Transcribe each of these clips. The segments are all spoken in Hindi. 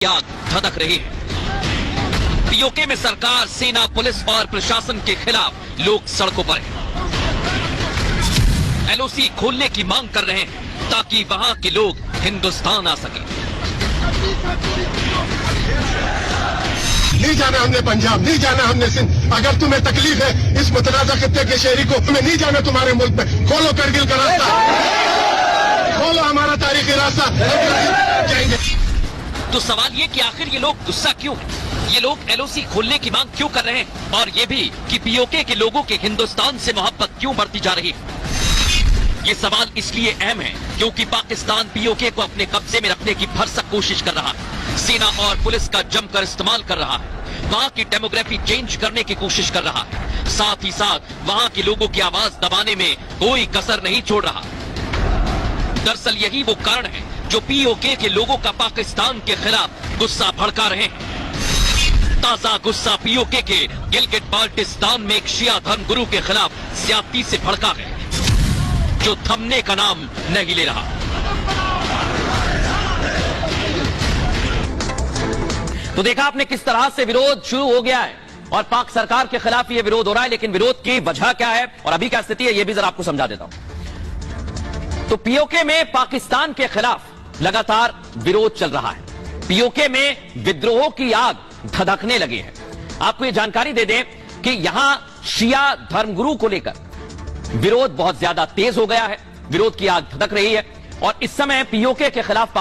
आग धधक रही है। पीओके में सरकार, सेना, पुलिस और प्रशासन के खिलाफ लोग सड़कों पर हैं। एलओसी खोलने की मांग कर रहे हैं ताकि वहां के लोग हिंदुस्तान आ सके। नहीं जाना हमने पंजाब, नहीं जाना हमने सिंध। अगर तुम्हें तकलीफ है इस मुतनाज़ा खित्ते के शहरी को, हमें नहीं जाना तुम्हारे मुल्क में। खोलो करगिल का रास्ता, खोलो हमारा तारीखी रास्ता, जाएंगे। तो सवाल ये कि आखिर ये लोग गुस्सा क्यों है? ये लोग एलओसी खोलने की मांग क्यों कर रहे हैं? और ये भी कि पीओके के लोगों के हिंदुस्तान से मोहब्बत क्यों बढ़ती जा रही है? ये सवाल इसलिए अहम है क्योंकि पाकिस्तान पीओके को अपने कब्जे में रखने की भरसक कोशिश कर रहा है। सेना और पुलिस का जमकर इस्तेमाल कर रहा है। वहां की डेमोग्राफी चेंज करने की कोशिश कर रहा है। साथ ही साथ वहां के लोगों की आवाज दबाने में कोई कसर नहीं छोड़ रहा। दरअसल यही वो कारण है जो पीओके के लोगों का पाकिस्तान के खिलाफ गुस्सा भड़का रहे हैं। ताजा गुस्सा पीओके के गिलगिट बाल्टिस्तान में एक शिया धर्मगुरु के खिलाफ ज्यादती से भड़का है जो थमने का नाम नहीं ले रहा। तो देखा आपने किस तरह से विरोध शुरू हो गया है और पाक सरकार के खिलाफ ये विरोध हो रहा है। लेकिन विरोध की वजह क्या है और अभी क्या स्थिति है ये भी जरा आपको समझा देता हूं। तो पीओके में पाकिस्तान के खिलाफ लगातार विरोध चल रहा है। पीओके में विद्रोह की आग धधकने लगी है। आपको ये जानकारी दे दें कि यहां शिया धर्मगुरु को लेकर विरोध बहुत ज्यादा तेज हो गया है। विरोध की आग धधक रही है और इस समय पीओके के खिलाफ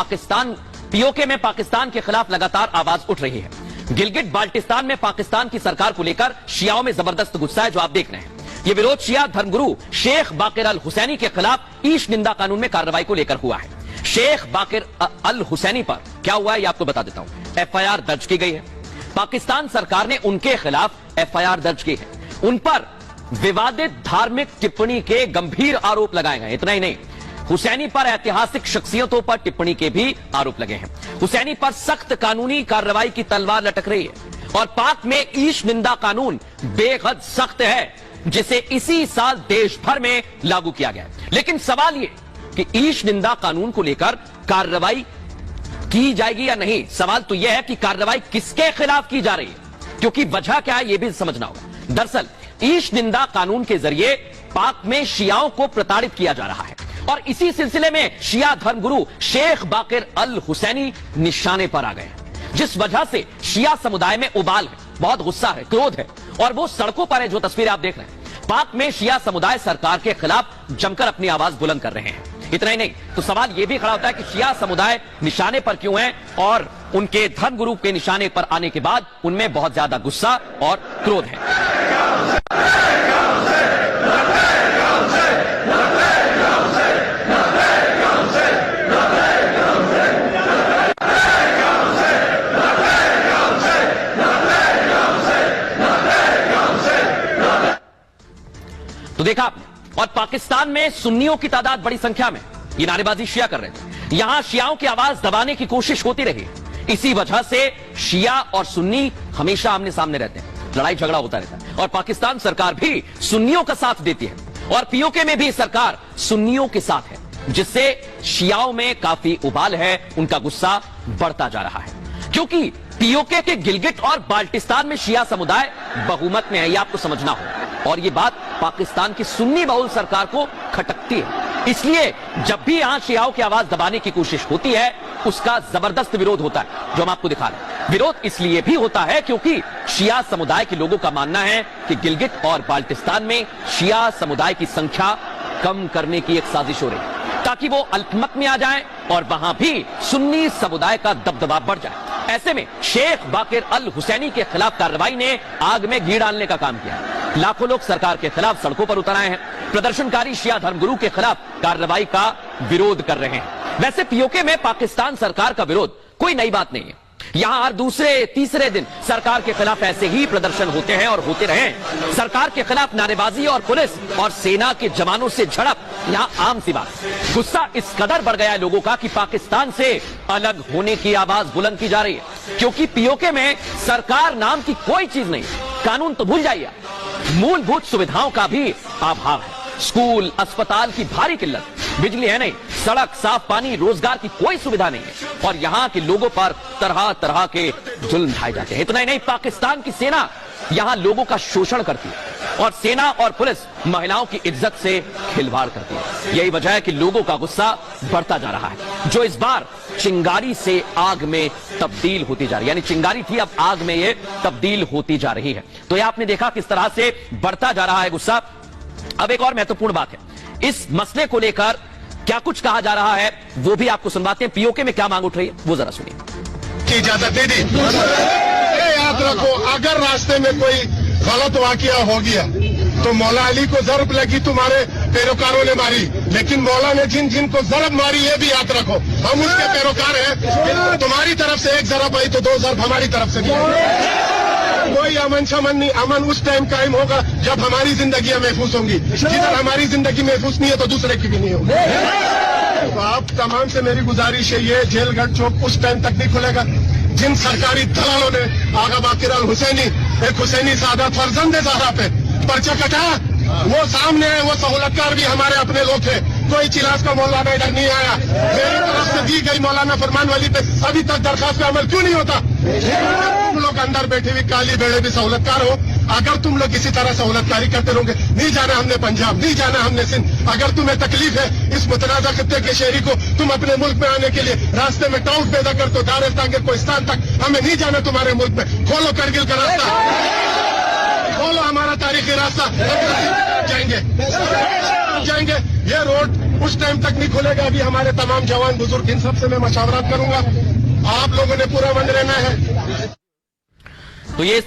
पीओके में पाकिस्तान के खिलाफ लगातार आवाज उठ रही है। गिलगिट बाल्टिस्तान में पाकिस्तान की सरकार को लेकर शियाओं में जबरदस्त गुस्सा है जो आप देख रहे हैं। यह विरोध शिया धर्मगुरु शेख बाकिर अल हुसैनी के खिलाफ ईश निंदा कानून में कार्रवाई को लेकर हुआ है। शेख बाकिर अल हुसैनी पर क्या हुआ है ये आपको बता देता हूं। एफआईआर दर्ज की गई है। पाकिस्तान सरकार ने उनके खिलाफ एफआईआर दर्ज की है। उन पर विवादित धार्मिक टिप्पणी के गंभीर आरोप लगाए गए। इतना ही नहीं, हुसैनी पर ऐतिहासिक शख्सियतों पर टिप्पणी के भी आरोप लगे हैं। हुसैनी पर सख्त कानूनी कार्रवाई की तलवार लटक रही है और पाक में ईश निंदा कानून बेहद सख्त है जिसे इसी साल देश भर में लागू किया गया है। लेकिन सवाल ये कि ईश निंदा कानून को लेकर कार्रवाई की जाएगी या नहीं। सवाल तो यह है कि कार्रवाई किसके खिलाफ की जा रही है, क्योंकि वजह क्या है यह भी समझना होगा। दरअसल ईश निंदा कानून के जरिए पाक में शियाओं को प्रताड़ित किया जा रहा है और इसी सिलसिले में शिया धर्मगुरु शेख बाकिर अल हुसैनी निशाने पर आ गए, जिस वजह से शिया समुदाय में उबाल है, बहुत गुस्सा है, क्रोध है और वो सड़कों पर है। जो तस्वीरें आप देख रहे हैं, पाक में शिया समुदाय सरकार के खिलाफ जमकर अपनी आवाज बुलंद कर रहे हैं। इतना ही नहीं, तो सवाल यह भी खड़ा होता है कि शिया समुदाय निशाने पर क्यों है और उनके धर्मगुरु के निशाने पर आने के बाद उनमें बहुत ज्यादा गुस्सा और क्रोध है। तो देखा आपने, और पाकिस्तान में सुन्नियों की तादाद बड़ी संख्या में ये नारेबाजी शिया कर रहे थे। यहां शियाओं की आवाज दबाने की कोशिश होती रही। इसी वजह से शिया और सुन्नी हमेशा आमने सामने रहते हैं, लड़ाई झगड़ा होता रहता है और पाकिस्तान सरकार भी सुन्नियों का साथ देती है और पीओके में भी सरकार सुन्नियों के साथ है, जिससे शियाओं में काफी उबाल है, उनका गुस्सा बढ़ता जा रहा है। क्योंकि पीओके के गिलगिट और बाल्टिस्तान में शिया समुदाय बहुमत में है, यह आपको समझना हो, और यह बात पाकिस्तान की सुन्नी बहुल सरकार को खटकती है। इसलिए जब भी यहां शियाओं की आवाज दबाने की कोशिश होती है उसका जबरदस्त विरोध होता है, जो हम आपको दिखा रहे हैं। विरोध इसलिए भी होता है क्योंकि शिया समुदाय के लोगों का मानना है कि गिलगिट और बाल्टिस्तान में शिया समुदाय की संख्या कम करने की एक साजिश हो रही है ताकि वो अल्पमत में आ जाए और वहां भी सुन्नी समुदाय का दबदबा बढ़ जाए। ऐसे में शेख बाकिर अल हुसैनी के खिलाफ कार्रवाई ने आग में घी डालने का काम किया है। लाखों लोग सरकार के खिलाफ सड़कों पर उतर आए हैं। प्रदर्शनकारी शिया धर्मगुरु के खिलाफ कार्रवाई का विरोध कर रहे हैं। वैसे पीओके में पाकिस्तान सरकार का विरोध कोई नई बात नहीं है। यहां हर दूसरे तीसरे दिन सरकार के खिलाफ ऐसे ही प्रदर्शन होते हैं और होते रहे। सरकार के खिलाफ नारेबाजी और पुलिस और सेना के जवानों से झड़प यहां आम सी बात। गुस्सा इस कदर बढ़ गया है लोगों का कि पाकिस्तान से अलग होने की आवाज बुलंद की जा रही है, क्योंकि पीओके में सरकार नाम की कोई चीज नहीं। कानून तो भूल जाइए, मूलभूत सुविधाओं का भी अभाव है। स्कूल, अस्पताल की भारी किल्लत, बिजली है नहीं, सड़क, साफ पानी, रोजगार की कोई सुविधा नहीं है और यहां के लोगों पर तरह तरह के जुल्म ढाए जाते हैं। इतना ही नहीं, पाकिस्तान की सेना यहां लोगों का शोषण करती है और सेना और पुलिस महिलाओं की इज्जत से खिलवाड़ करती है। यही वजह है कि लोगों का गुस्सा बढ़ता जा रहा है, जो इस बार चिंगारी से आग में तब्दील होती जा रही है। यानी चिंगारी थी, अब आग में ये तब्दील होती जा रही है। तो ये आपने देखा किस तरह से बढ़ता जा रहा है गुस्सा। अब एक और महत्वपूर्ण बात है, इस मसले को लेकर क्या कुछ कहा जा रहा है वो भी आपको सुनवाते हैं। पीओके में क्या मांग उठ रही है वो जरा सुनिए। की इजाजत दे दी। ये याद रखो, अगर रास्ते में कोई गलत वाकया हो गया तो मौला अली को जरब लगी, तुम्हारे पैरोकारों ने मारी, लेकिन मौला ने जिन जिन को जरब मारी ये भी याद रखो, हम उसके पैरोकार हैं। तुम्हारी तरफ से एक जरब आई तो 2 जरब हमारी तरफ से नहीं। कोई अमन शमन नहीं, अमन उस टाइम कायम होगा जब हमारी जिंदगी महफूज होंगी। जिधर हमारी जिंदगी महफूज नहीं है तो दूसरे की भी नहीं होगी। तो आप तमाम से मेरी गुजारिश है, ये जेलगढ़ चौक उस टाइम तक नहीं खुलेगा जिन सरकारी दलालों ने आगा बाकिर अल हुसैनी, एक हुसैनी सादा फर्जंद ज़हरा पे पर्चा कटा, वो सामने है, वो सहूलतकार भी हमारे अपने लोग थे। कोई चिलास का मौलाना इधर नहीं आया। मेरी तरफ से दी गई मौलाना फरमान वाली पे अभी तक दरखास्त पे अमल क्यों नहीं होता? तुम लोग अंदर बैठे हुए काली बेड़े भी सहूलतकार हो। अगर तुम लोग इसी तरह सहूलतकारी करते रहोगे, नहीं जाना हमने पंजाब, नहीं जाना हमने सिंध। अगर तुम्हें तकलीफ है इस मुतनाज़ा खित्ते के शहरी को तुम अपने मुल्क में आने के लिए रास्ते में डाउट पैदा करते हो, दारिस्तान के कोहिस्तान तक, हमें नहीं जाना तुम्हारे मुल्क में। खोलो करगिल का रास्ता, खोलो हमारा तारीखी रास्ता, जाएंगे। ये रोड उस टाइम तक नहीं खुलेगा, अभी हमारे तमाम जवान बुजुर्ग इन सबसे मैं मशावरत करूंगा। आप लोगों ने पूरा बंद रहना है। तो ये